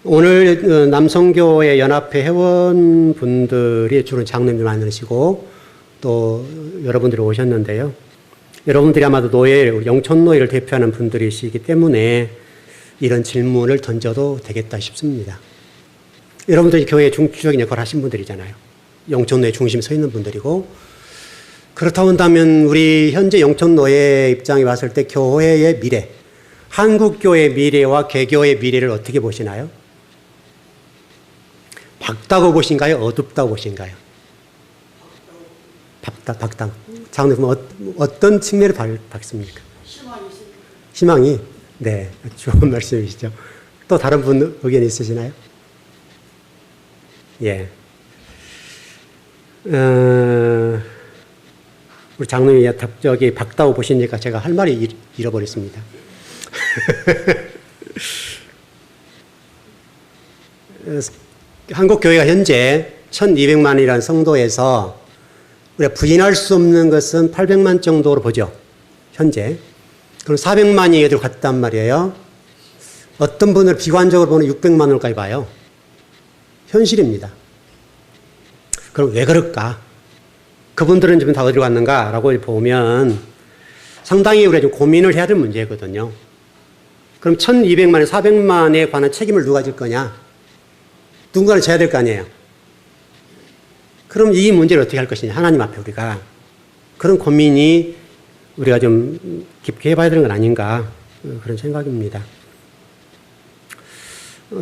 오늘 남성교회 연합회 회원분들이 주로 장로님들 많으시고 또 여러분들이 오셨는데요. 여러분들이 아마도 노예, 영촌노예를 대표하는 분들이시기 때문에 이런 질문을 던져도 되겠다 싶습니다. 여러분들이 교회의 중추적인 역할을 하신 분들이잖아요. 영촌노예 중심에 서 있는 분들이고, 그렇다고 한다면 우리 현재 영촌노예 입장에 봤을 때 교회의 미래, 한국교회의 미래와 개교의 미래를 어떻게 보시나요? 밝다고 보신가요? 어둡다고 보신가요? 밝다. 장로님, 어떤 측면을 밝습니까? 희망이? 네, 좋은 말씀이시죠. 또 다른 분 의견 있으시나요? 예. 우리 장로님이 저기 밝다고 보시니까 제가 할 말이 잃어버렸습니다. 한국교회가 현재 1200만이라는 성도에서 우리가 부인할 수 없는 것은 800만 정도로 보죠. 현재. 그럼 400만이 애들 갔단 말이에요. 어떤 분을 비관적으로 보는 600만원까지 봐요. 현실입니다. 그럼 왜 그럴까? 그분들은 지금 다 어디로 갔는가라고 보면 상당히 우리가 좀 고민을 해야 될 문제거든요. 그럼 1200만에 400만에 관한 책임을 누가 질 거냐? 누군가는 져야 될 거 아니에요. 그럼 이 문제를 어떻게 할 것이냐? 하나님 앞에 우리가. 그런 고민이 우리가 좀 깊게 해봐야 되는 건 아닌가. 그런 생각입니다.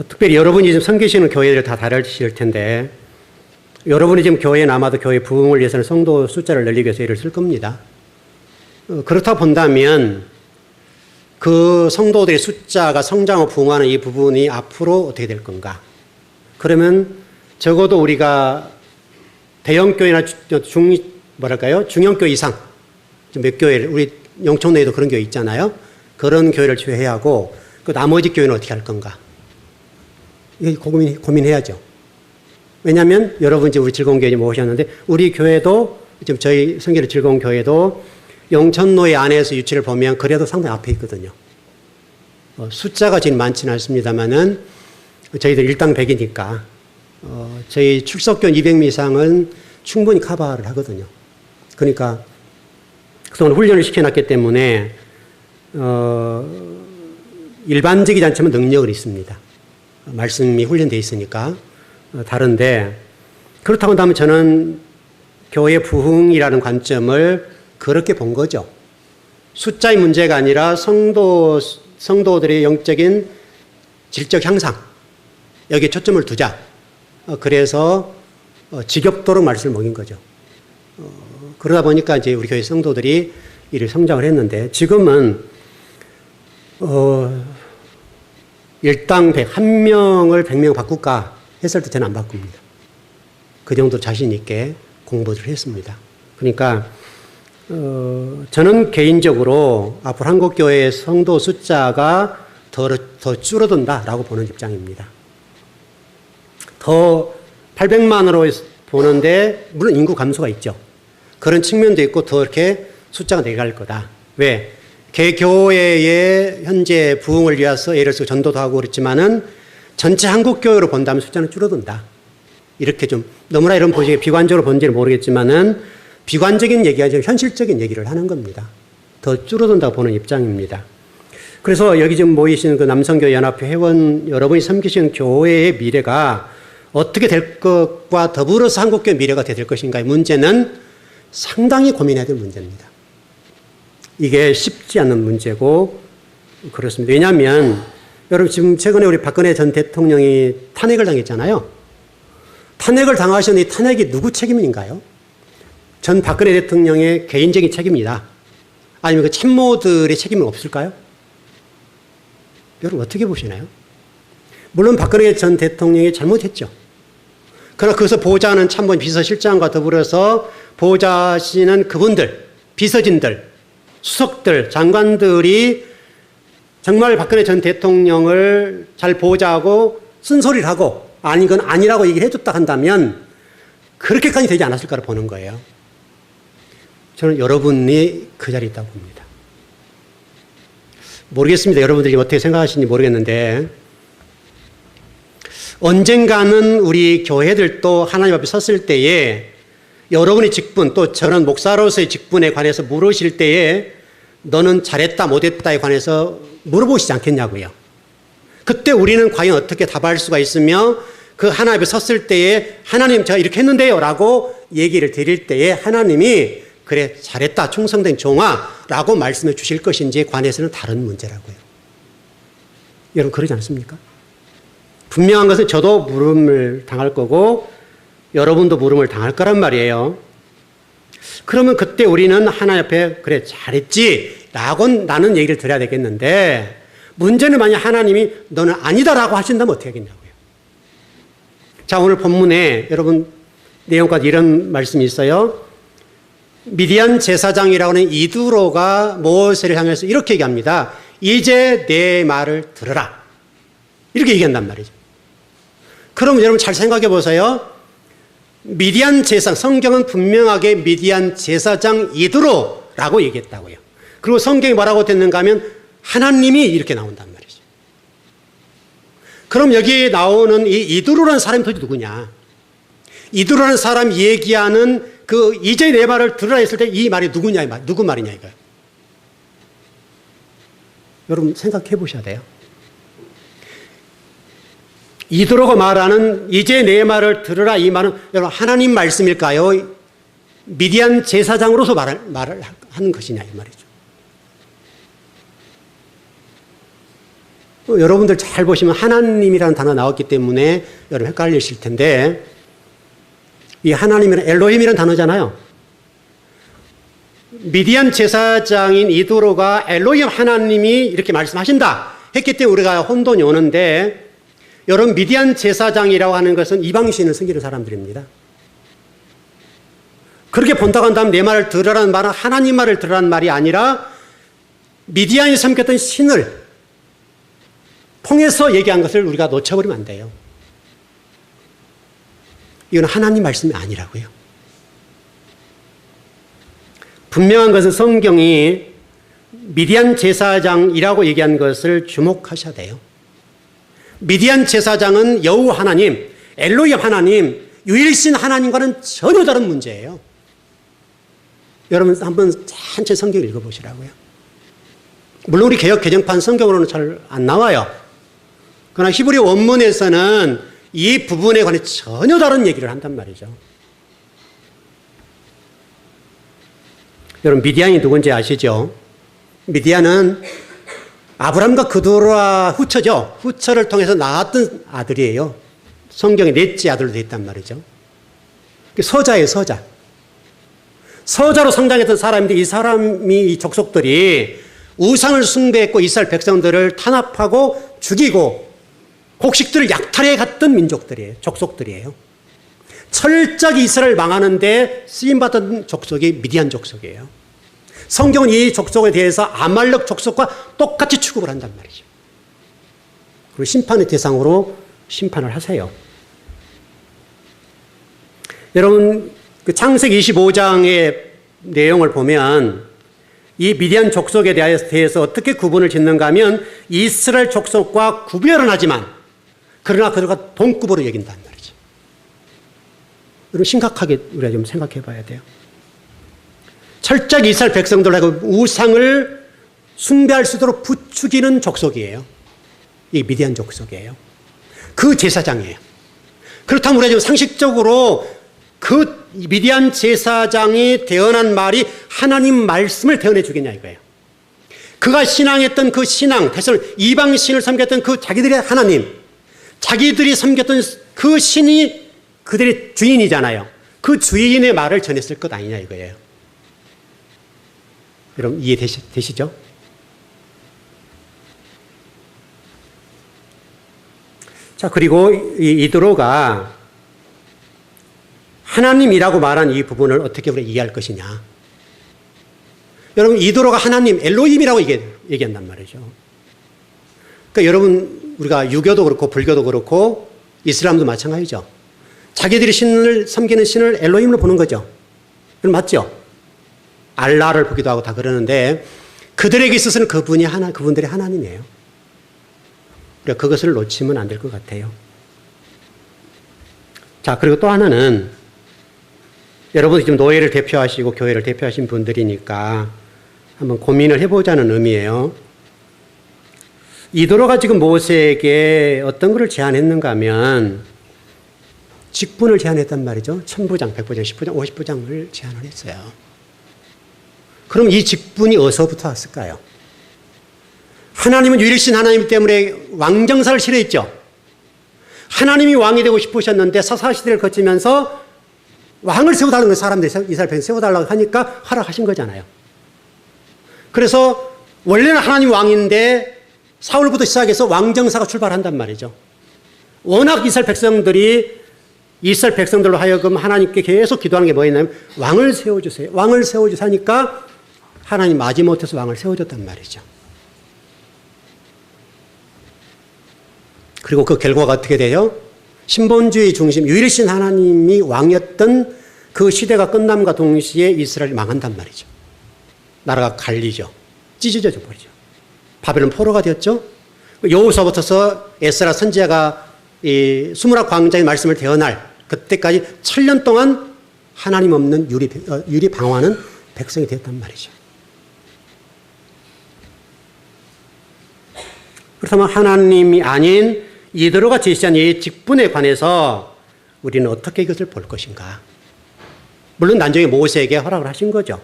특별히 여러분이 지금 섬기시는 교회를 다 다르실 텐데, 여러분이 지금 교회에 남아도 교회 부흥을 위해서는 성도 숫자를 늘리기 위해서 애를 쓸 겁니다. 그렇다 본다면 그 성도들의 숫자가 성장하고 부흥하는 이 부분이 앞으로 어떻게 될 건가? 그러면 적어도 우리가 대형교회나 중형교회 이상, 몇 교회를, 우리 영촌내에도 그런 교회 있잖아요. 그런 교회를 취해야 하고, 그 나머지 교회는 어떻게 할 건가? 이거 고민해야죠. 왜냐하면 여러분 이제 우리 즐거운 교회 모셨는데, 우리 교회도, 지금 저희 성결의 즐거운 교회도 영촌노예 안에서 유치를 보면 그래도 상당히 앞에 있거든요. 숫자가 지금 많지는 않습니다만은 저희들 일당 100이니까 저희 출석교 200명 이상은 충분히 커버를 하거든요. 그러니까 그동안 훈련을 시켜놨기 때문에 일반적이지 않지만 능력은 있습니다. 말씀이 훈련되어 있으니까 다른데, 그렇다고 한다면 저는 교회 부흥이라는 관점을 그렇게 본 거죠. 숫자의 문제가 아니라 성도들의 영적인 질적 향상, 여기에 초점을 두자. 그래서 지겹도록 말씀을 먹인 거죠. 그러다 보니까 이제 우리 교회 성도들이 이를 성장을 했는데, 지금은 일당 100, 한 명을 100명 바꿀까 했을 때 저는 안 바꿉니다. 그 정도 자신 있게 공부를 했습니다. 그러니까 저는 개인적으로 앞으로 한국교회의 성도 숫자가 더 줄어든다라고 보는 입장입니다. 더 800만으로 보는데 물론 인구 감소가 있죠. 그런 측면도 있고 더 이렇게 숫자가 내려갈 거다. 왜? 개교회의 현재 부흥을 위해서 예를 들어서 전도도 하고 그렇지만은 전체 한국교회로 본다면 숫자는 줄어든다. 이렇게 좀 너무나 이런 보시기에 비관적으로 본지는 모르겠지만은 비관적인 얘기가 아니라 현실적인 얘기를 하는 겁니다. 더 줄어든다고 보는 입장입니다. 그래서 여기 지금 모이시는 그 남성교회 연합회 회원 여러분이 섬기시는 교회의 미래가 어떻게 될 것과 더불어서 한국교회 미래가 어떻게 될 것인가의 문제는 상당히 고민해야 될 문제입니다. 이게 쉽지 않은 문제고 그렇습니다. 왜냐하면 여러분 지금 최근에 우리 박근혜 전 대통령이 탄핵을 당했잖아요. 탄핵을 당하셨는데 이 탄핵이 누구 책임인가요? 전 박근혜 대통령의 개인적인 책임이다. 아니면 그 참모들의 책임은 없을까요? 여러분 어떻게 보시나요? 물론 박근혜 전 대통령이 잘못했죠. 그러나 그것을 보좌하는 참모인 비서실장과 더불어서 보좌하시는 그분들, 비서진들, 수석들, 장관들이 정말 박근혜 전 대통령을 잘 보좌하고 쓴소리를 하고 아닌 건 아니라고 얘기를 해줬다 한다면 그렇게까지 되지 않았을까를 보는 거예요. 저는 여러분이 그 자리에 있다고 봅니다. 모르겠습니다. 여러분들이 어떻게 생각하시는지 모르겠는데 언젠가는 우리 교회들도 하나님 앞에 섰을 때에 여러분의 직분 또 저는 목사로서의 직분에 관해서 물으실 때에 너는 잘했다 못했다에 관해서 물어보시지 않겠냐고요. 그때 우리는 과연 어떻게 답할 수가 있으며 그 하나님 앞에 섰을 때에 하나님 제가 이렇게 했는데요 라고 얘기를 드릴 때에 하나님이 그래 잘했다 충성된 종아 라고 말씀해 주실 것인지에 관해서는 다른 문제라고요. 여러분 그러지 않습니까? 분명한 것은 저도 물음을 당할 거고 여러분도 물음을 당할 거란 말이에요. 그러면 그때 우리는 하나님 앞에 그래 잘했지 라고 나는 얘기를 드려야 되겠는데 문제는 만약 하나님이 너는 아니다라고 하신다면 어떻게 하겠냐고요. 자 오늘 본문에 여러분 내용까지 이런 말씀이 있어요. 미디안 제사장이라고 하는 이두로가 모세를 향해서 이렇게 얘기합니다. 이제 내 말을 들으라. 이렇게 얘기한단 말이죠. 그럼 여러분 잘 생각해 보세요. 미디안 제사장, 성경은 분명하게 미디안 제사장 이두로라고 얘기했다고요. 그리고 성경이 뭐라고 됐는가 하면 하나님이 이렇게 나온단 말이죠. 그럼 여기에 나오는 이 이두로라는 사람이 도대체 누구냐? 이두로라는 사람이 얘기하는 그 이제 내 말을 들으라 했을 때 이 말이 누구냐, 누구 말이냐 이거예요. 여러분 생각해 보셔야 돼요. 이두로가 말하는 이제 내 말을 들으라 이 말은 여러분 하나님 말씀일까요? 미디안 제사장으로서 말을 하는 것이냐 이 말이죠. 여러분들 잘 보시면 하나님이라는 단어 나왔기 때문에 여러분 헷갈리실 텐데 이 하나님이란 엘로힘이라는 단어잖아요. 미디안 제사장인 이두로가 엘로힘 하나님이 이렇게 말씀하신다 했기 때문에 우리가 혼돈이 오는데 여러분 미디안 제사장이라고 하는 것은 이방신을 섬기는 사람들입니다. 그렇게 본다고 한다면 내 말을 들으라는 말은 하나님 말을 들으라는 말이 아니라 미디안이 섬겼던 신을 통해서 얘기한 것을 우리가 놓쳐버리면 안 돼요. 이건 하나님 말씀이 아니라고요. 분명한 것은 성경이 미디안 제사장이라고 얘기한 것을 주목하셔야 돼요. 미디안 제사장은 여호와 하나님, 엘로힘 하나님, 유일신 하나님과는 전혀 다른 문제예요. 여러분 한번 천천히 성경을 읽어보시라고요. 물론 우리 개역 개정판 성경으로는 잘 안 나와요. 그러나 히브리 원문에서는 이 부분에 관해 전혀 다른 얘기를 한단 말이죠. 여러분 미디안이 누군지 아시죠? 미디안은 아브람과 그도라 후처죠. 후처를 통해서 낳았던 아들이에요. 성경에 넷째 아들로 되어 있단 말이죠. 서자예요, 서자. 서자로 성장했던 사람인데 이 사람이 이 족속들이 우상을 숭배했고 이스라엘 백성들을 탄압하고 죽이고 곡식들을 약탈해 갔던 민족들이에요. 족속들이에요. 철저히 이스라엘 망하는데 쓰임받은 족속이 미디안 족속이에요. 성경은 이 족속에 대해서 아말렉 족속과 똑같이 취급을 한단 말이죠. 그리고 심판의 대상으로 심판을 하세요. 여러분 그 창세기 25장의 내용을 보면 이 미디안 족속에 대해서 어떻게 구분을 짓는가 하면 이스라엘 족속과 구별은 하지만 그러나 그들과 동급으로 여긴단 말이죠. 여러분 심각하게 우리가 좀 생각해 봐야 돼요. 철저히 이스라엘 백성들하고 우상을 숭배할 수 있도록 부추기는 족속이에요. 이 미디안 족속이에요. 그 제사장이에요. 그렇다면 우리가 지금 상식적으로 그 미디안 제사장이 대언한 말이 하나님 말씀을 대언해 주겠냐 이거예요. 그가 신앙했던 그 신앙, 이방신을 섬겼던 그 자기들의 하나님, 자기들이 섬겼던 그 신이 그들의 주인이잖아요. 그 주인의 말을 전했을 것 아니냐 이거예요. 여러분 이해되시죠? 자, 그리고 이드로가 하나님이라고 말한 이 부분을 어떻게 우리가 이해할 것이냐. 여러분 이드로가 하나님, 엘로힘이라고 얘기한단 말이죠. 그러니까 여러분 우리가 유교도 그렇고 불교도 그렇고 이슬람도 마찬가지죠. 자기들이 신을 섬기는 신을 엘로힘으로 보는 거죠. 그럼 맞죠? 알라를 보기도 하고 다 그러는데 그들에게 있어서는 그분들이 하나님이에요. 그러니까 그것을 놓치면 안 될 것 같아요. 자, 그리고 또 하나는 여러분이 지금 노예를 대표하시고 교회를 대표하신 분들이니까 한번 고민을 해보자는 의미예요. 이도로가 지금 모세에게 어떤 것을 제안했는가 하면 직분을 제안했단 말이죠. 1000부장, 100부장, 10부장, 50부장을 제안을 했어요. 그럼 이 직분이 어디서부터 왔을까요? 하나님은 유일신 하나님 때문에 왕정사를 실어했죠. 하나님이 왕이 되고 싶으셨는데 사사시대를 거치면서 왕을 세워달라는 거예요. 사람들이 이스라엘 백성 세워달라고 하니까 허락하신 거잖아요. 그래서 원래는 하나님 왕인데 사울부터 시작해서 왕정사가 출발한단 말이죠. 워낙 이스라엘 백성들로 하여금 하나님께 계속 기도하는 게 뭐였냐면 왕을 세워주세요. 왕을 세워주세요 하니까 하나님 마지못해서 왕을 세워줬단 말이죠. 그리고 그 결과가 어떻게 돼요? 신본주의 중심, 유일신 하나님이 왕이었던 그 시대가 끝남과 동시에 이스라엘이 망한단 말이죠. 나라가 갈리죠. 찢어져 버리죠. 바벨론 포로가 되었죠. 여호수아부터서 에스라 선지자가 이 수문학 광장의 말씀을 대언할 그때까지 1000년 동안 하나님 없는 유리 방황하는 백성이 되었단 말이죠. 그렇다면 하나님이 아닌 이도로가 제시한 이 직분에 관해서 우리는 어떻게 이것을 볼 것인가? 물론 나중에 모세에게 허락을 하신 거죠.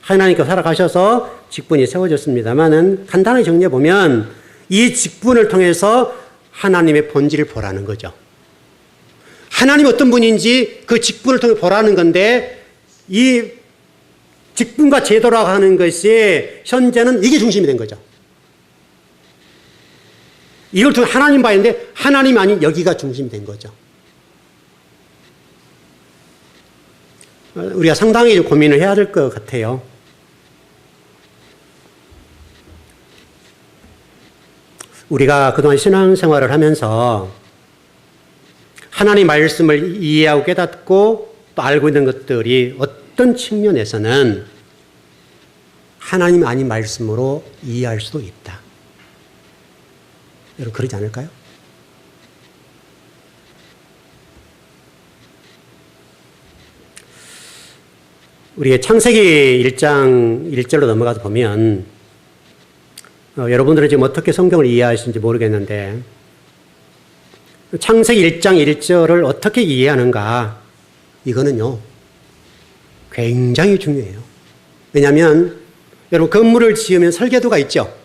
하나님께서 허락하셔서 직분이 세워졌습니다만은 간단하게 정리해 보면 이 직분을 통해서 하나님의 본질을 보라는 거죠. 하나님이 어떤 분인지 그 직분을 통해 보라는 건데 이 직분과 제도라고 하는 것이 현재는 이게 중심이 된 거죠. 이걸 통해 하나님 봐야 하는데 하나님이 아닌 여기가 중심이 된 거죠. 우리가 상당히 고민을 해야 될 것 같아요. 우리가 그동안 신앙생활을 하면서 하나님의 말씀을 이해하고 깨닫고 또 알고 있는 것들이 어떤 측면에서는 하나님 아닌 말씀으로 이해할 수도 있다. 여러분 그러지 않을까요? 우리의 창세기 1장 1절로 넘어가서 보면 여러분들은 지금 어떻게 성경을 이해하시는지 모르겠는데 창세기 1장 1절을 어떻게 이해하는가 이거는요 굉장히 중요해요. 왜냐하면 여러분 건물을 지으면 설계도가 있죠.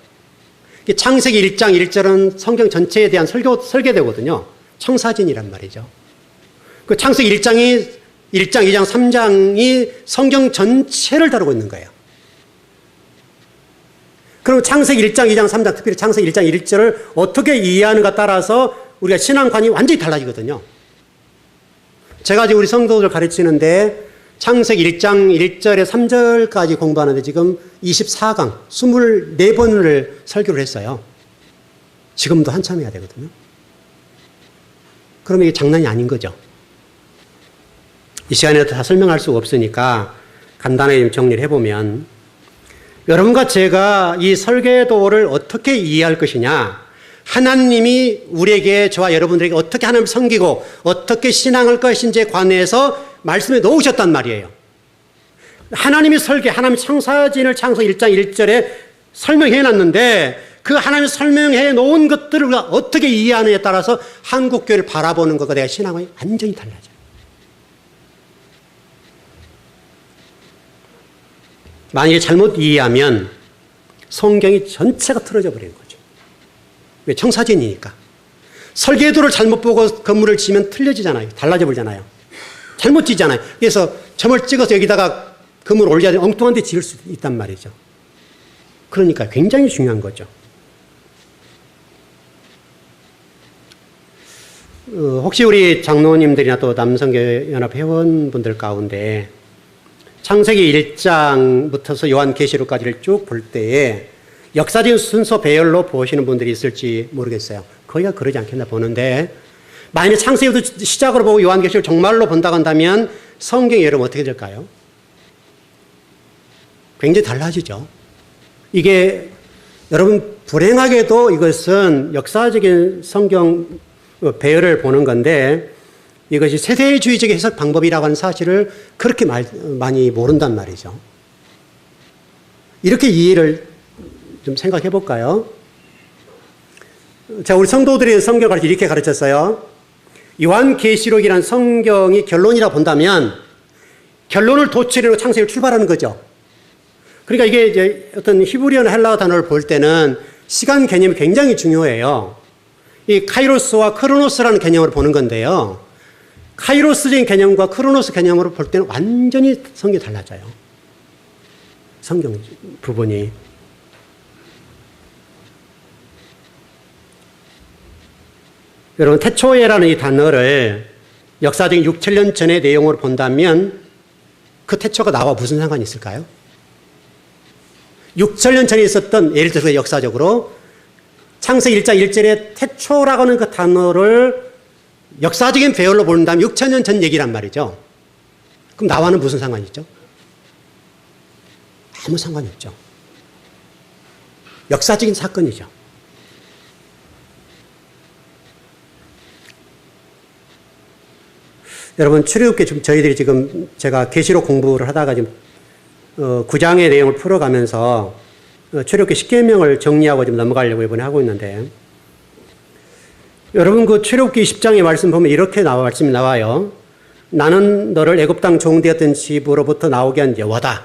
창세기 1장 1절은 성경 전체에 대한 설계도거든요. 청사진이란 말이죠. 그 창세기 1장, 2장, 3장이 성경 전체를 다루고 있는 거예요. 그럼 창세기 1장, 2장, 3장, 특별히 창세기 1장 1절을 어떻게 이해하는가 따라서 우리가 신앙관이 완전히 달라지거든요. 제가 지금 우리 성도들 가르치는데 창세기 1장 1절에 3절까지 공부하는데 지금 24강, 24번을 설교를 했어요. 지금도 한참 해야 되거든요. 그러면 이게 장난이 아닌 거죠. 이 시간에도 다 설명할 수가 없으니까 간단하게 정리를 해보면 여러분과 제가 이 설계도를 어떻게 이해할 것이냐 하나님이 우리에게 저와 여러분들에게 어떻게 하나님을 섬기고 어떻게 신앙할 것인지에 관해서 말씀에 놓으셨단 말이에요. 하나님이 하나님 창사진을 창세기 1장 1절에 설명해 놨는데 그 하나님이 설명해 놓은 것들을 우리가 어떻게 이해하느냐에 따라서 한국교회를 바라보는 것과 내가 신앙이 완전히 달라져요. 만약에 잘못 이해하면 성경이 전체가 틀어져 버리는 거죠. 왜? 청사진이니까. 설계도를 잘못 보고 건물을 지으면 틀려지잖아요. 달라져 버리잖아요. 잘못 지잖아요. 그래서 점을 찍어서 여기다가 건물을 올려야 되면 엉뚱한 데 지을 수 있단 말이죠. 그러니까 굉장히 중요한 거죠. 혹시 우리 장로님들이나 또 남성교연합 회원분들 가운데 창세기 1장부터서 요한계시록까지를 쭉 볼 때에 역사적인 순서 배열로 보시는 분들이 있을지 모르겠어요. 거의가 그러지 않겠나 보는데 만약에 창세기부터 시작으로 보고 요한계시록을 정말로 본다고 한다면 성경이 여러분 어떻게 될까요? 굉장히 달라지죠. 이게 여러분 불행하게도 이것은 역사적인 성경 배열을 보는 건데 이것이 세대주의적 해석 방법이라고 하는 사실을 그렇게 많이 모른단 말이죠. 이렇게 이해를 좀 생각해 볼까요? 자, 우리 성도들이 성경 가르쳐 이렇게 가르쳤어요. 요한계시록이라는 성경이 결론이라 본다면 결론을 도출해로 창세기를 출발하는 거죠. 그러니까 이게 이제 어떤 히브리어나 헬라어 단어를 볼 때는 시간 개념이 굉장히 중요해요. 이 카이로스와 크로노스라는 개념으로 보는 건데요. 카이로스적인 개념과 크로노스 개념으로 볼 때는 완전히 성경이 달라져요. 성경 부분이. 여러분, 태초에라는 이 단어를 역사적인 6,000년 전의 내용으로 본다면 그 태초가 나와 무슨 상관이 있을까요? 6,000년 전에 있었던, 예를 들어서 역사적으로 창세기 1장 1절에 태초라고 하는 그 단어를 역사적인 배열로 본다면 6,000년 전 얘기란 말이죠. 그럼 나와는 무슨 상관이 있죠? 아무 상관이 없죠. 역사적인 사건이죠. 여러분, 출애굽기 저희들이 지금 제가 계시록 공부를 하다가 지금 9장의 내용을 풀어가면서 출애굽기 10계명을 정리하고 좀 넘어가려고 이번에 하고 있는데, 여러분 그 출애굽기 10장의 말씀 보면 이렇게 말씀이 나와요. 나는 너를 애굽 땅 종되었던 집으로부터 나오게 한 여호와다.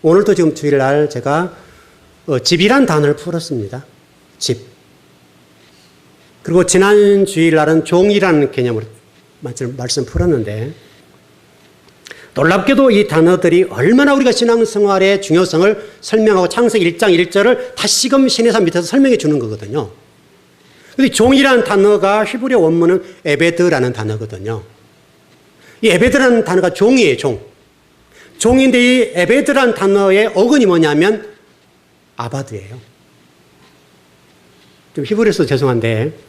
오늘도 지금 주일날 제가 집이란 단어를 풀었습니다. 집. 그리고 지난 주일날은 종이라는 개념으로 말씀 풀었는데, 놀랍게도 이 단어들이 얼마나 우리가 신앙생활의 중요성을 설명하고 창세기 1장 1절을 다시금 신해산 밑에서 설명해 주는 거거든요. 근데 종이라는 단어가 히브리어 원문은 에베드라는 단어거든요. 이 에베드라는 단어가 종이에요, 종. 종인데 이 에베드라는 단어의 어근이 뭐냐면 아바드예요. 좀 히브리어서 죄송한데,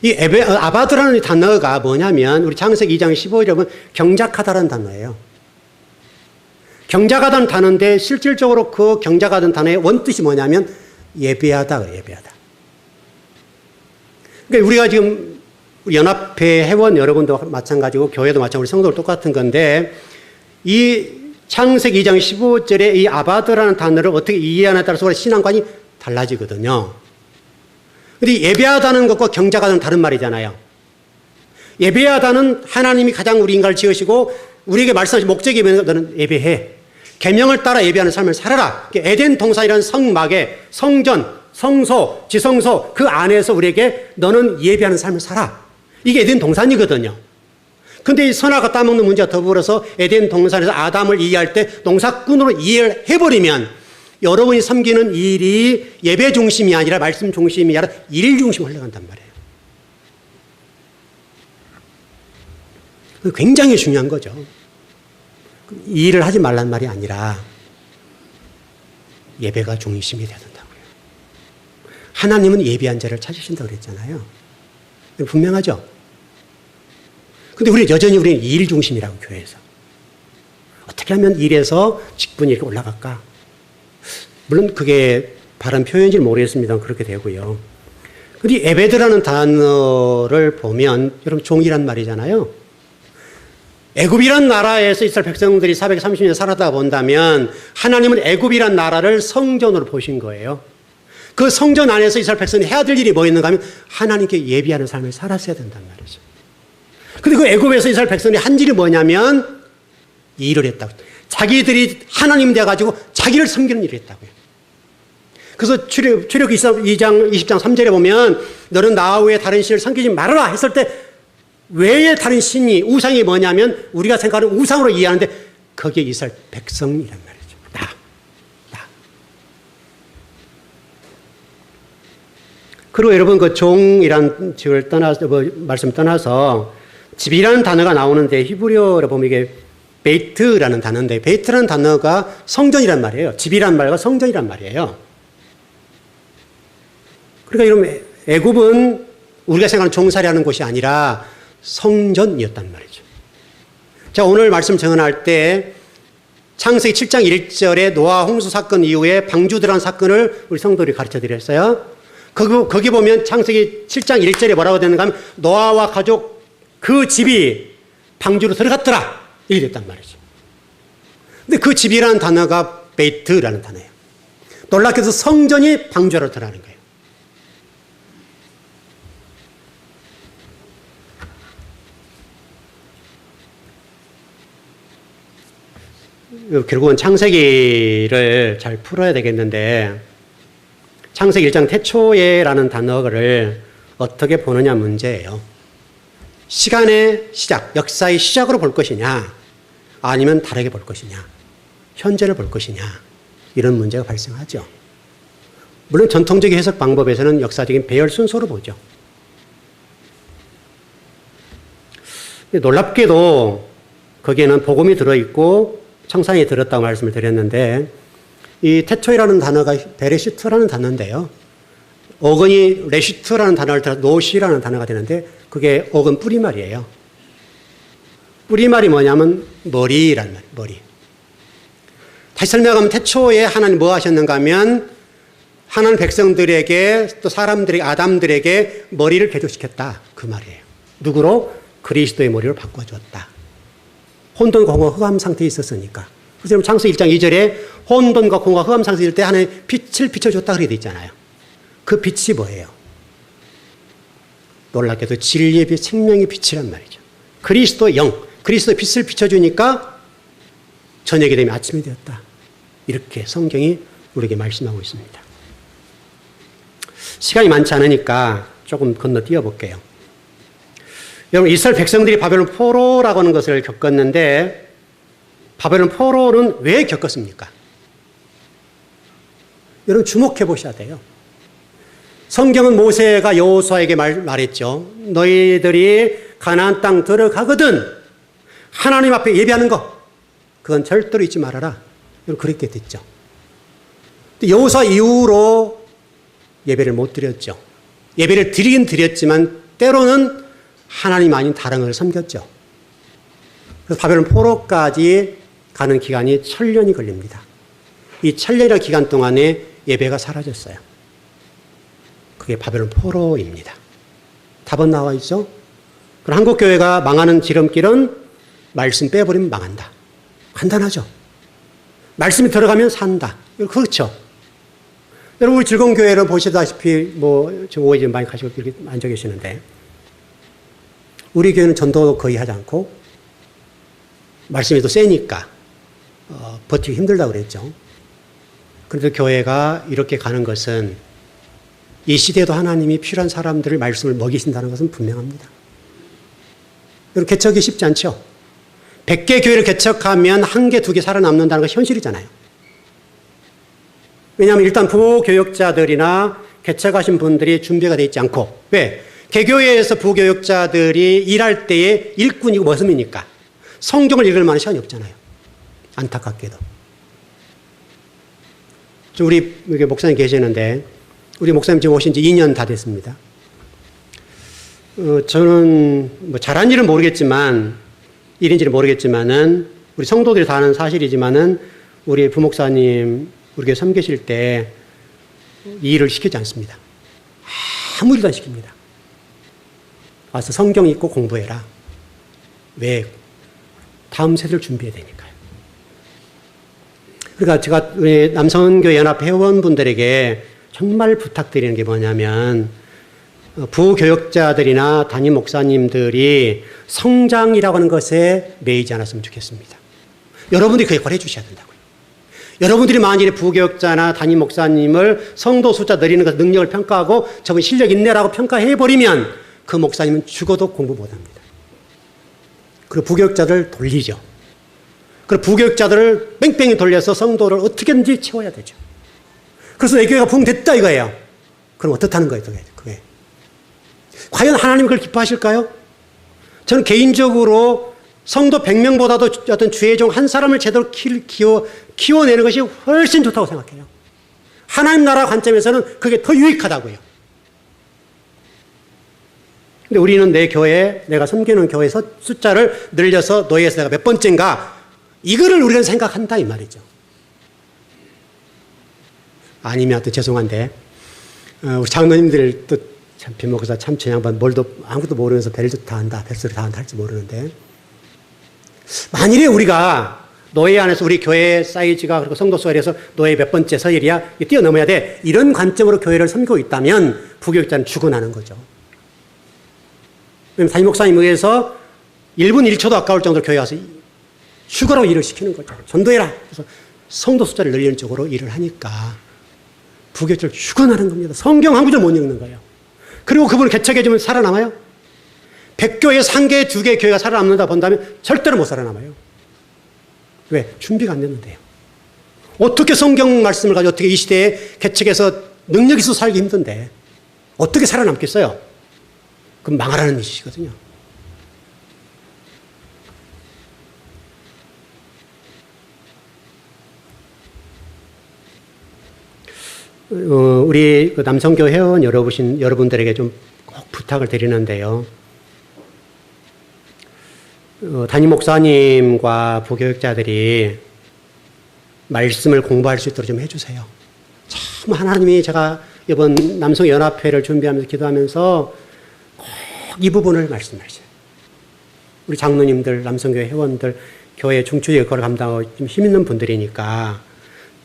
이 아바드라는 단어가 뭐냐면 우리 창세기 2장 15절에 보면 경작하다라는 단어예요. 경작하다는 단어인데 실질적으로 그 경작하다는 단어의 원뜻이 뭐냐면 예배하다, 예배하다. 그러니까 우리가 지금 연합회 회원 여러분도 마찬가지고 교회도 마찬가지고 성도도 똑같은 건데, 이 창세기 2장 15절에 이 아바드라는 단어를 어떻게 이해하느냐에 따라서 우리 신앙관이 달라지거든요. 근데 예배하다는 것과 경작하다는 다른 말이잖아요. 예배하다는 하나님이 가장 우리 인간을 지으시고 우리에게 말씀하신 목적이 뭐냐면 너는 예배해. 계명을 따라 예배하는 삶을 살아라. 에덴 동산이라는 성막에 성전, 성소, 지성소 그 안에서 우리에게 너는 예배하는 삶을 살아. 이게 에덴 동산이거든요. 근데 이 선악과 따먹는 문제와 더불어서 에덴 동산에서 아담을 이해할 때 농사꾼으로 이해를 해버리면 여러분이 섬기는 일이 예배 중심이 아니라 말씀 중심이 아니라 일 중심으로 흘러간단 말이에요. 굉장히 중요한 거죠. 일을 하지 말란 말이 아니라 예배가 중심이 돼야 된다고요. 하나님은 예배한 자를 찾으신다고 그랬잖아요. 분명하죠? 근데 우리는 일 중심이라고, 교회에서. 어떻게 하면 일에서 직분이 이렇게 올라갈까? 물론 그게 바른 표현인지 모르겠습니다만 그렇게 되고요. 근데 에베드라는 단어를 보면 여러분 종이란 말이잖아요. 애굽이란 나라에서 이스라엘 백성들이 430년 살았다 본다면 하나님은 애굽이란 나라를 성전으로 보신 거예요. 그 성전 안에서 이스라엘 백성이 해야 될 일이 뭐 있는가 하면 하나님께 예비하는 삶을 살았어야 된단 말이죠. 근데 그 애굽에서 이스라엘 백성이 한 일이 뭐냐면 일을 했다고. 자기들이 하나님 돼가지고 자기를 섬기는 일을 했다고요. 그래서 출애굽기 2장 20장 3절에 보면 너는 나 외에 다른 신을 섬기지 말아라 했을 때 외에 다른 신이 우상이 뭐냐면 우리가 생각하는 우상으로 이해하는데 거기에 이스라엘 백성이란 말이죠. 나. 그리고 여러분 그 종이란 직을 떠나서 말씀 떠나서 집이라는 단어가 나오는데 히브리어로 보면 이게 베이트라는 단어인데 베이트라는 단어가 성전이란 말이에요. 집이란 말과 성전이란 말이에요. 그러니까 여러분 애굽은 우리가 생각하는 종살이하는 곳이 아니라 성전이었단 말이죠. 자, 오늘 말씀 정언할 때 창세기 7장 1절에 노아 홍수 사건 이후에 방주들한 사건을 우리 성도들이 가르쳐 드렸어요. 거기 보면 창세기 7장 1절에 뭐라고 되는가 하면 노아와 가족 그 집이 방주로 들어갔더라. 이렇게 됐단 말이죠. 근데 그 집이라는 단어가 베이트라는 단어예요. 놀랍게도 성전이 방주로 들어가는 거예요. 결국은 창세기를 잘 풀어야 되겠는데 창세기 1장 태초에라는 단어를 어떻게 보느냐 문제예요. 시간의 시작, 역사의 시작으로 볼 것이냐 아니면 다르게 볼 것이냐 현재를 볼 것이냐 이런 문제가 발생하죠. 물론 전통적인 해석 방법에서는 역사적인 배열 순서로 보죠. 놀랍게도 거기에는 복음이 들어있고 청산이 들었다고 말씀을 드렸는데 이 태초이라는 단어가 베레시트라는 단어인데요. 어근이 레시트라는 단어를 따라 노시라는 단어가 되는데 그게 어근 뿌리말이에요. 뿌리말이 뭐냐면 머리라는 말, 머리. 다시 설명하면 태초에 하나님 뭐 하셨는가 하면 하나님 백성들에게 또 사람들에게 아담들에게 머리를 개조시켰다 그 말이에요. 누구로? 그리스도의 머리를 바꿔주었다. 혼돈과 공허가 흑암 상태에 있었으니까. 그래서 창세기 1장 2절에 혼돈과 공허가 흑암 상태일 때 하나님 빛을 비춰줬다 그렇게 돼 있잖아요. 그 빛이 뭐예요? 놀랍게도 진리의 빛, 생명의 빛이란 말이죠. 그리스도의 영, 그리스도의 빛을 비춰주니까 저녁이 되면 아침이 되었다. 이렇게 성경이 우리에게 말씀하고 있습니다. 시간이 많지 않으니까 조금 건너뛰어 볼게요. 여러분, 이스라엘 백성들이 바벨론 포로라고 하는 것을 겪었는데 바벨론 포로는 왜 겪었습니까? 여러분 주목해 보셔야 돼요. 성경은 모세가 여호수아에게 말했죠. 너희들이 가나안 땅 들어가거든 하나님 앞에 예배하는 거 그건 절대로 잊지 말아라. 그렇게 됐죠. 여호수아 이후로 예배를 못 드렸죠. 예배를 드리긴 드렸지만 때로는 하나님 아닌 다른 것을 섬겼죠. 그래서 바벨론 포로까지 가는 기간이 1000년이 걸립니다. 이 1000년이라는 기간 동안에 예배가 사라졌어요. 그게 바벨론 포로입니다. 답은 나와 있죠? 그럼 한국교회가 망하는 지름길은 말씀 빼버리면 망한다. 간단하죠? 말씀이 들어가면 산다. 그렇죠? 여러분, 우리 즐거운 교회를 보시다시피, 지금 오해 많이 가시고 이렇게 앉아 계시는데, 우리 교회는 전도 거의 하지 않고, 말씀이 더 세니까, 버티기 힘들다고 그랬죠. 그런데 교회가 이렇게 가는 것은 이 시대에도 하나님이 필요한 사람들을 말씀을 먹이신다는 것은 분명합니다. 여러분, 개척이 쉽지 않죠? 100개 교회를 개척하면 1개, 2개 살아남는다는 것이 현실이잖아요. 왜냐하면 일단 부교역자들이나 개척하신 분들이 준비가 되어 있지 않고, 왜? 개교회에서 부교역자들이 일할 때에 일꾼이고 머슴이니까 성경을 읽을 만한 시간이 없잖아요. 안타깝게도. 우리 목사님 계시는데 우리 목사님 지금 오신 지 2년 다 됐습니다. 저는 잘한 일은 모르겠지만 일인지는 모르겠지만은 우리 성도들이 다 아는 사실이지만은 우리 부목사님 우리 교회 섬기실 때 이 일을 시키지 않습니다. 아무 일도 안 시킵니다. 와서 성경 읽고 공부해라. 왜? 다음 세대를 준비해야 되니까요. 그러니까 제가 우리 남성교연합 회원분들에게 정말 부탁드리는 게 뭐냐면 부교역자들이나 담임 목사님들이 성장이라고 하는 것에 매이지 않았으면 좋겠습니다. 여러분들이 그 역할을 해주셔야 된다고요. 여러분들이 만일에 부교역자나 담임 목사님을 성도 숫자 늘리는 것 능력을 평가하고 저분 실력 있네라고 평가해버리면 그 목사님은 죽어도 공부 못합니다. 그리고 부교역자들을 돌리죠. 그리고 부교역자들을 뺑뺑이 돌려서 성도를 어떻게든지 채워야 되죠. 그래서 내 교회가 부흥됐다 이거예요. 그럼 어떻다는 거예요, 그게? 과연 하나님 그걸 기뻐하실까요? 저는 개인적으로 성도 100명보다도 어떤 주의 종 한 사람을 제대로 키워내는 것이 훨씬 좋다고 생각해요. 하나님 나라 관점에서는 그게 더 유익하다고요. 근데 우리는 내 교회, 내가 섬기는 교회 숫자를 늘려서 너희에서 내가 몇 번째인가 이거를 우리는 생각한다 이 말이죠. 아니면 또 죄송한데 우리 장로님들 또 참, 빈 목사 참 저 양반 뭘도 아무것도 모르면서 벨도 다 한다, 벨소리 다 한다 할지 모르는데. 만일에 우리가 노예 안에서 우리 교회 사이즈가 그리고 성도 수에 대해서 노예 몇 번째 서열이야 뛰어넘어야 돼. 이런 관점으로 교회를 섬기고 있다면 부교육자는 죽어나는 거죠. 왜냐하면 담임 목사님 의해서 1분 1초도 아까울 정도로 교회 와서 휴거라고 일을 시키는 거죠. 전도해라. 그래서 성도 숫자를 늘리는 쪽으로 일을 하니까 부교육자를 죽어나는 겁니다. 성경 한 구절 못 읽는 거예요. 그리고 그분을 개척해주면 살아남아요? 100교회 1개, 2개 교회가 살아남는다 본다면 절대로 못 살아남아요. 왜? 준비가 안 됐는데요. 어떻게 성경 말씀을 가지고 어떻게 이 시대에 개척해서 능력 있어 살기 힘든데 어떻게 살아남겠어요? 그럼 망하라는 뜻이거든요. 우리 남성교 회원 여러분들에게 좀 꼭 부탁을 드리는데요. 담임 목사님과 부교육자들이 말씀을 공부할 수 있도록 좀 해주세요. 참 하나님이 제가 이번 남성연합회를 준비하면서 기도하면서 꼭 이 부분을 말씀하세요. 우리 장로님들, 남성교회 회원들, 교회 중추 역할을 감당하고 좀 힘 있는 분들이니까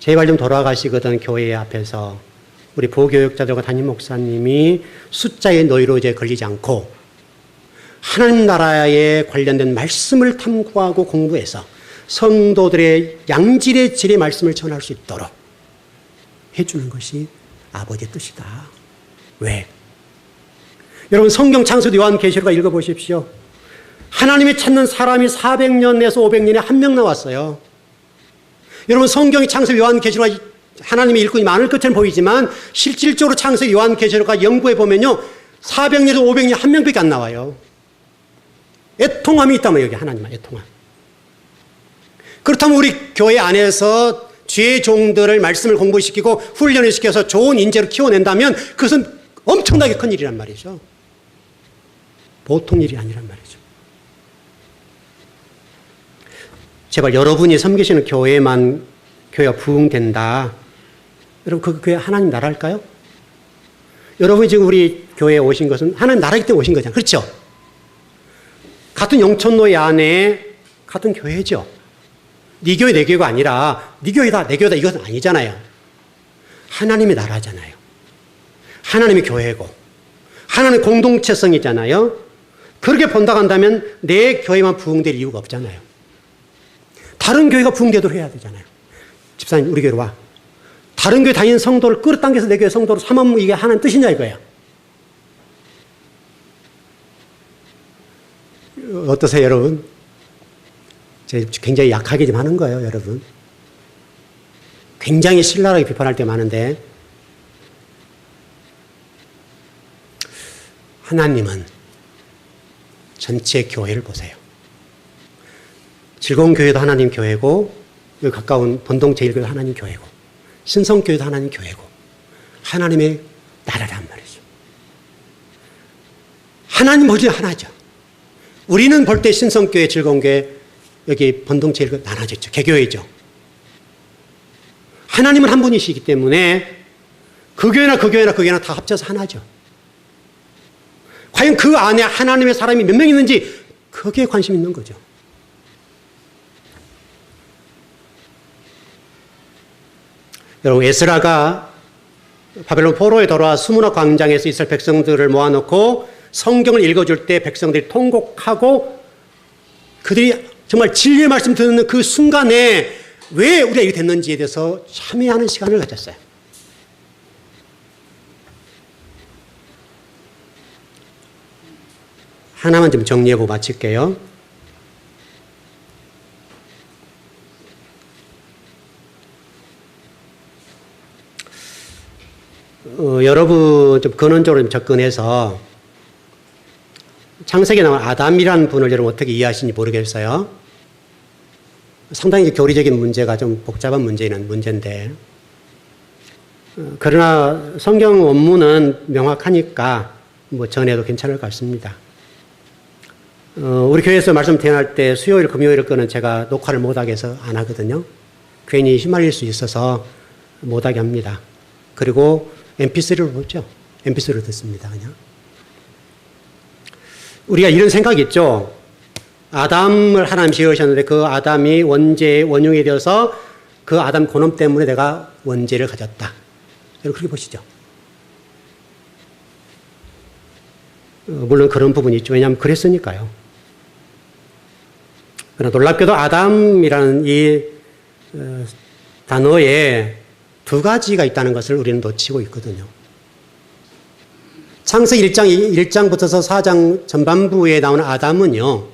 제발 좀 돌아가시거든 교회 앞에서 우리 부교육자들과 담임 목사님이 숫자의 노예로 이제 걸리지 않고 하나님 나라에 관련된 말씀을 탐구하고 공부해서 성도들의 양질의 질의 말씀을 전할 수 있도록 해주는 것이 아버지의 뜻이다. 왜? 여러분 성경 창세기 요한계시록 읽어보십시오. 하나님이 찾는 사람이 400년에서 500년에 한 명 나왔어요. 여러분 성경이 창세기 요한계시록 하나님의 일꾼이 많을 것처럼 보이지만 실질적으로 창세기 요한계시록과 연구해 보면요 400년에서 500년 한 명밖에 안 나와요. 애통함이 있다면 여기 하나님만 애통함. 그렇다면 우리 교회 안에서 주의 종들을 말씀을 공부시키고 훈련을 시켜서 좋은 인재로 키워낸다면 그것은 엄청나게 큰 일이란 말이죠. 보통 일이 아니란 말이죠. 제발 여러분이 섬기시는 교회만 교회가 부흥된다. 여러분 그 교회 하나님 나라일까요? 여러분이 지금 우리 교회에 오신 것은 하나님 나라이기 때문에 오신 거잖아요. 그렇죠? 같은 영천노예 안에 같은 교회죠. 네 교회 내 교회가 아니라 네 교회다 내 교회다 이것은 아니잖아요. 하나님의 나라잖아요. 하나님의 교회고 하나님의 공동체성이잖아요. 그렇게 본다고 한다면 내 교회만 부흥될 이유가 없잖아요. 다른 교회가 부흥되도록 해야 되잖아요. 집사님 우리 교회로 와. 다른 교회 다니는 성도를 끌어당겨서 내 교회 성도로 삼으면 이게 하나님 뜻이냐 이거예요. 어떠세요 여러분? 제가 굉장히 약하게 좀 하는 거예요 여러분. 굉장히 신랄하게 비판할 때 많은데 하나님은 전체 교회를 보세요. 즐거운 교회도 하나님 교회고 여기 가까운 본동제일교회도 하나님 교회고 신성교회도 하나님 교회고 하나님의 나라란 말이죠. 하나님 모두 하나죠. 우리는 볼 때 신성교회, 즐거운교회, 여기 본동제일교회 나눠졌죠. 개교회죠. 하나님은 한 분이시기 때문에 그 교회나 그 교회나 그 교회나 다 합쳐서 하나죠. 과연 그 안에 하나님의 사람이 몇 명 있는지 거기에 관심 있는 거죠. 여러분 에스라가 바벨론 포로에 돌아와 수문학 광장에서 이스라엘 백성들을 모아놓고 성경을 읽어줄 때 백성들이 통곡하고 그들이 정말 진리의 말씀 듣는 그 순간에 왜 우리가 이렇게 됐는지에 대해서 참여하는 시간을 가졌어요. 하나만 좀 정리해보고 마칠게요. 여러분 좀 근원적으로 좀 접근해서 창세기에 나온 아담이라는 분을 여러분 어떻게 이해하시는지 모르겠어요. 상당히 교리적인 문제가 좀 복잡한 문제인데 그러나 성경 원문은 명확하니까 뭐 전해도 괜찮을 것 같습니다. 우리 교회에서 말씀 대행할 때 수요일, 금요일 거는 제가 녹화를 못하게 해서 안 하거든요. 괜히 휘말릴 수 있어서 못하게 합니다. 그리고 mp3를 보죠. MP3로 듣습니다. 그냥. 우리가 이런 생각이 있죠. 아담을 하나님 지으셨는데 그 아담이 원흉이 되어서 그 아담 고놈 때문에 내가 원죄를 가졌다. 여러분 그렇게 보시죠. 물론 그런 부분이 있죠. 왜냐하면 그랬으니까요. 그러나 놀랍게도 아담이라는 이 단어에 두 가지가 있다는 것을 우리는 놓치고 있거든요. 창세기 1장부터서 4장 전반부에 나오는 아담은요,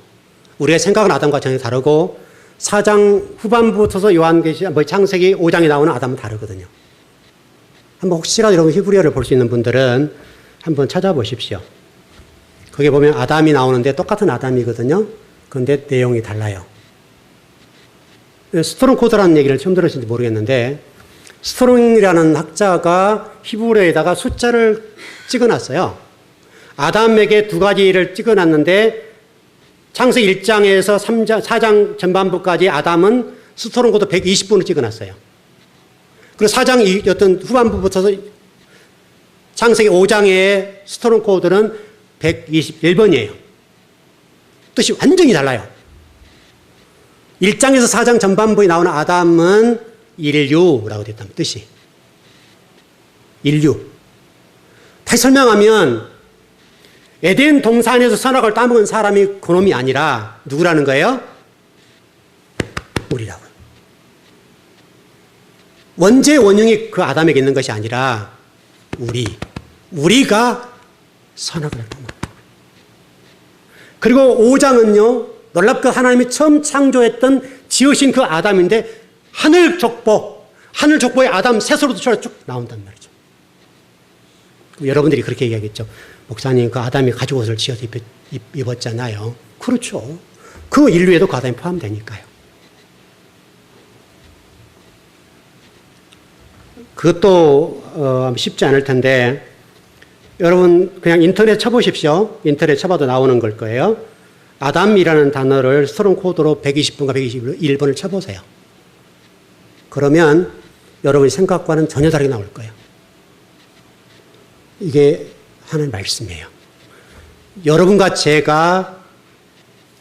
우리가 생각하는 아담과 전혀 다르고 4장 후반부부터서 창세기 5장에 나오는 아담은 다르거든요. 한번 혹시라도 여러분 히브리어를 볼 수 있는 분들은 한번 찾아보십시오. 거기 보면 아담이 나오는데 똑같은 아담이거든요. 그런데 내용이 달라요. 스트롱 코드라는 얘기를 처음 들으신지 모르겠는데 스트롱이라는 학자가 히브리어에다가 숫자를 찍어놨어요. 아담에게 두 가지를 찍어놨는데 창세기 1장에서 4장 전반부까지 아담은 스트롱 코드 120번을 찍어놨어요. 그리고 4장 어떤 후반부부터 창세기 5장의 스트롱 코드는 121번이에요. 뜻이 완전히 달라요. 1장에서 4장 전반부에 나오는 아담은 인류라고 됐다는 뜻이. 인류. 다시 설명하면 에덴 동산에서 선악을 따먹은 사람이 그놈이 아니라 누구라는 거예요? 우리라고요. 원죄 원흉이 그 아담에게 있는 것이 아니라 우리가 선악을 따먹은. 그리고 5장은요, 놀랍게 하나님이 처음 창조했던 지으신 그 아담인데 하늘 족보의 아담 셋으로도 쭉 나온단 말이죠. 여러분들이 그렇게 얘기하겠죠. 목사님, 그 아담이 가죽 옷을 지어서 입었잖아요. 그렇죠. 그 인류에도 그 아담이 포함되니까요. 그것도 쉽지 않을 텐데 여러분 그냥 인터넷 쳐보십시오. 인터넷 쳐봐도 나오는 걸 거예요. 아담이라는 단어를 스트롱 코드로 120번과 121번을 쳐보세요. 그러면 여러분의 생각과는 전혀 다르게 나올 거예요. 이게 하나님의 말씀이에요. 여러분과 제가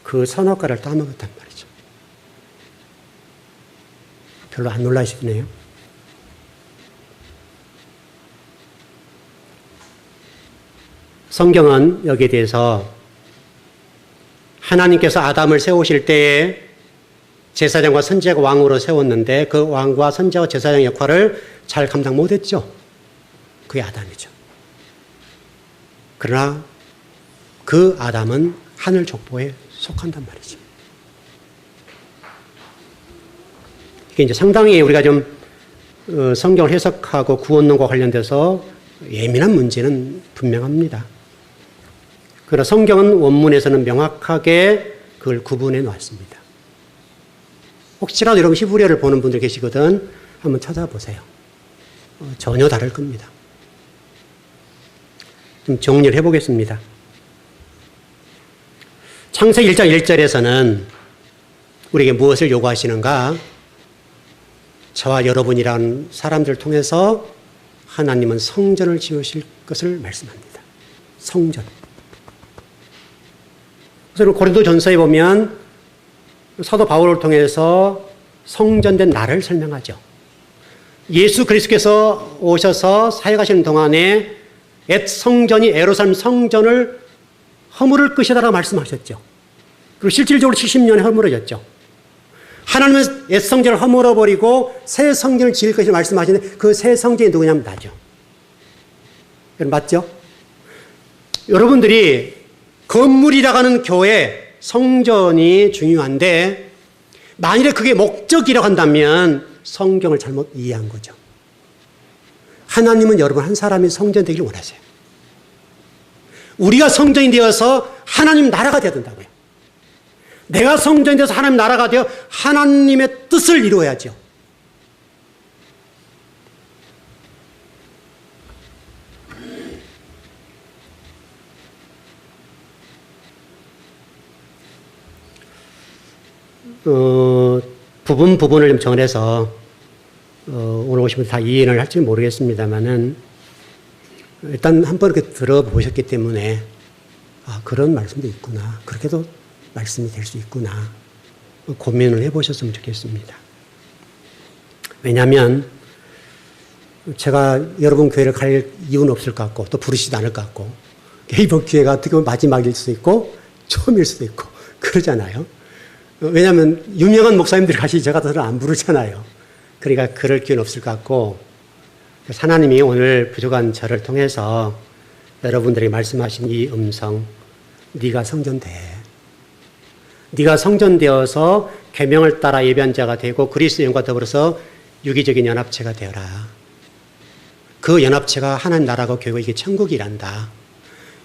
그 선악과를 따먹었단 말이죠. 별로 안 놀라시네요. 성경은 여기에 대해서 하나님께서 아담을 세우실 때에 제사장과 선지자가 왕으로 세웠는데 그 왕과 선지자와 제사장 역할을 잘 감당 못했죠. 그게 아담이죠. 그러나 그 아담은 하늘 족보에 속한단 말이죠. 이게 이제 상당히 우리가 좀 성경을 해석하고 구원론과 관련돼서 예민한 문제는 분명합니다. 그러나 성경은 원문에서는 명확하게 그걸 구분해 놓았습니다. 혹시라도 여러분 히브리어를 보는 분들 계시거든 한번 찾아보세요. 전혀 다를 겁니다. 좀 정리를 해보겠습니다. 창세기 1장 1절에서는 우리에게 무엇을 요구하시는가? 저와 여러분이라는 사람들을 통해서 하나님은 성전을 지으실 것을 말씀합니다. 성전. 그래서 고린도전서에 보면 사도 바울을 통해서 성전된 나를 설명하죠. 예수 그리스도께서 오셔서 사역하시는 동안에 옛 성전이 예루살렘 성전을 허물을 것이다라고 말씀하셨죠. 그리고 실질적으로 70년에 허물어졌죠. 하나님은 옛 성전을 허물어버리고 새 성전을 지을 것을 말씀하시는데 그 새 성전이 누구냐면 나죠. 맞죠? 여러분들이 건물이라고 하는 교회, 성전이 중요한데 만일에 그게 목적이라고 한다면 성경을 잘못 이해한 거죠. 하나님은 여러분 한 사람이 성전 되기를 원하세요. 우리가 성전이 되어서 하나님 나라가 되어야 된다고요. 내가 성전이 되어서 하나님 나라가 되어 하나님의 뜻을 이루어야죠. 부분을 좀 정해서 오늘 오신 분 다 이해를 할지 모르겠습니다만은 일단 한번 이렇게 들어보셨기 때문에 그런 말씀도 있구나. 그렇게도 말씀이 될 수 있구나. 고민을 해보셨으면 좋겠습니다. 왜냐하면 제가 여러분 교회를 갈 이유는 없을 것 같고 또 부르시지도 않을 것 같고 이번 기회가 어떻게 보면 마지막일 수도 있고 처음일 수도 있고 그러잖아요. 왜냐하면 유명한 목사님들이 가시지 저 같아서는 안 부르잖아요. 그러니까 그럴 기회는 없을 것 같고 하나님이 오늘 부족한 저를 통해서 여러분들이 말씀하신 이 음성, 네가 성전돼. 네가 성전되어서 계명을 따라 예배한 자가 되고 그리스도의 영과 더불어서 유기적인 연합체가 되어라. 그 연합체가 하나님 나라고 교회가 이게 천국이란다.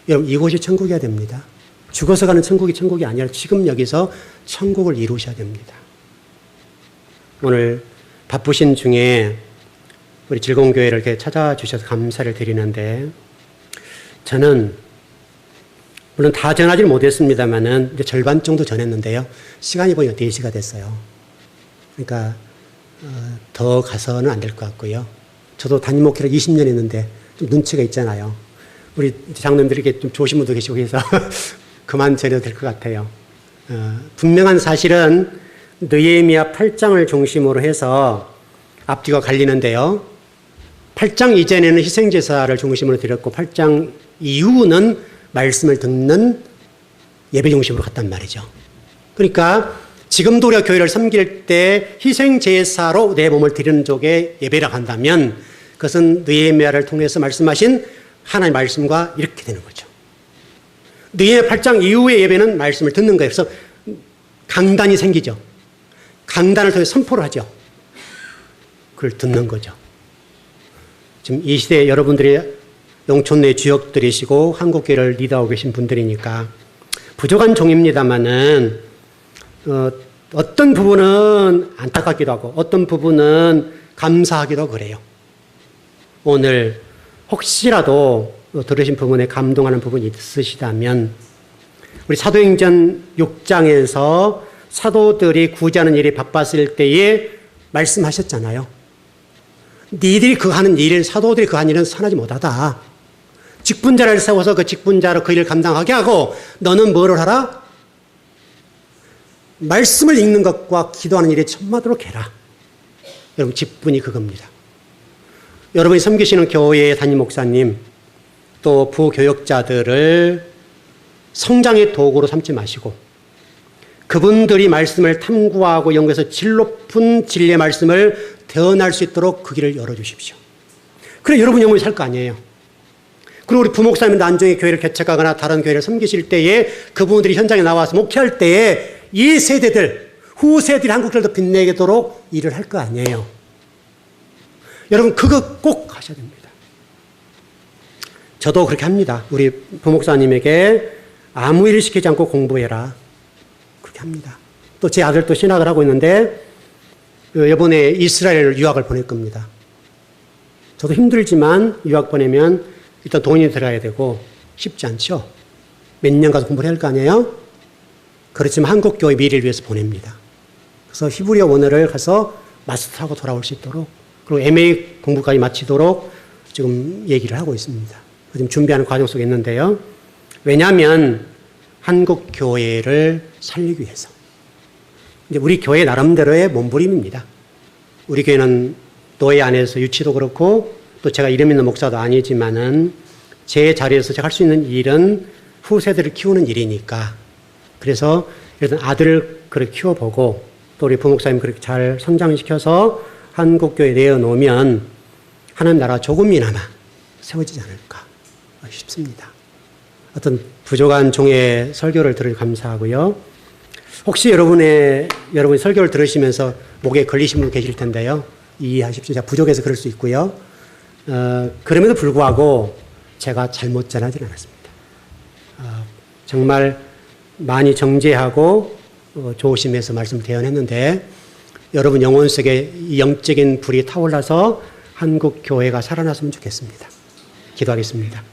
여러분 이곳이 천국이어야 됩니다. 죽어서 가는 천국이 아니라 지금 여기서 천국을 이루셔야 됩니다. 오늘 바쁘신 중에 우리 즐거운 교회를 이렇게 찾아주셔서 감사를 드리는데 저는 물론 다 전하지는 못했습니다만은 이제 절반 정도 전했는데요. 시간이 보니까 4시가 됐어요. 그러니까 더 가서는 안 될 것 같고요. 저도 담임 목회를 20년 했는데 좀 눈치가 있잖아요. 우리 장로님들이 이렇게 좀 좋으신 분도 계시고 해서 그만 전해도 될 것 같아요. 분명한 사실은 느헤미야 8장을 중심으로 해서 앞뒤가 갈리는데요. 8장 이전에는 희생제사를 중심으로 드렸고 8장 이후는 말씀을 듣는 예배 중심으로 갔단 말이죠. 그러니까 지금도 우리가 교회를 섬길 때 희생제사로 내 몸을 드리는 쪽에 예배라고 한다면 그것은 느헤미야를 통해서 말씀하신 하나님의 말씀과 이렇게 되는 거죠. 느헤미야 8장 이후의 예배는 말씀을 듣는 거예요. 그래서 강단이 생기죠. 강단을 통해 선포를 하죠. 그걸 듣는 거죠. 지금 이 시대에 여러분들이 농촌내 주역들이시고 한국교회를 리드하고 계신 분들이니까 부족한 종입니다만은 어떤 부분은 안타깝기도 하고 어떤 부분은 감사하기도 그래요. 오늘 혹시라도 들으신 부분에 감동하는 부분이 있으시다면 우리 사도행전 6장에서 사도들이 구제하는 일이 바빴을 때에 말씀하셨잖아요. 니들이 그 하는 일, 사도들이 그 하는 일은 선하지 못하다. 직분자를 세워서 그 직분자로 그 일을 감당하게 하고 너는 뭐를 하라? 말씀을 읽는 것과 기도하는 일에 천마도록 해라. 여러분 직분이 그겁니다. 여러분이 섬기시는 교회의 담임 목사님 또 부교역자들을 성장의 도구로 삼지 마시고 그분들이 말씀을 탐구하고 연구해서 질 높은 진리의 말씀을 대언할 수 있도록 그 길을 열어주십시오. 그래 여러분 영혼이 살 거 아니에요. 그리고 우리 부목사님은 나중에 교회를 개척하거나 다른 교회를 섬기실 때에 그분들이 현장에 나와서 목회할 때에 이 세대들, 후세들이 한국교회를 더 빛내도록 일을 할 거 아니에요. 여러분 그거 꼭 하셔야 됩니다. 저도 그렇게 합니다. 우리 부목사님에게 아무 일 시키지 않고 공부해라. 그렇게 합니다. 또 제 아들도 신학을 하고 있는데 이번에 이스라엘 유학을 보낼 겁니다. 저도 힘들지만 유학 보내면 일단 돈이 들어야 되고 쉽지 않죠. 몇 년 가서 공부를 해야 할 거 아니에요. 그렇지만 한국 교회 미래를 위해서 보냅니다. 그래서 히브리어 원어를 가서 마스터하고 돌아올 수 있도록 그리고 MA 공부까지 마치도록 지금 얘기를 하고 있습니다. 지금 준비하는 과정 속에 있는데요. 왜냐하면 한국 교회를 살리기 위해서. 이제 우리 교회 나름대로의 몸부림입니다. 우리 교회는 노예 안에서 유치도 그렇고 또 제가 이름 있는 목사도 아니지만은 제 자리에서 제가 할 수 있는 일은 후세들을 키우는 일이니까 그래서 일단 아들을 그렇게 키워보고 또 우리 부목사님 그렇게 잘 성장시켜서 한국교회에 내어놓으면 하나님 나라 조금이나마 세워지지 않을까 싶습니다. 어떤 부족한 종의 설교를 들으 감사하고요. 혹시 여러분이 설교를 들으시면서 목에 걸리신 분 계실 텐데요. 이해하십시오. 제가 부족해서 그럴 수 있고요. 그럼에도 불구하고 제가 잘못 전하지는 않았습니다. 정말 많이 정제하고 조심해서 말씀 대언했는데 여러분 영혼 속에 영적인 불이 타올라서 한국 교회가 살아났으면 좋겠습니다. 기도하겠습니다.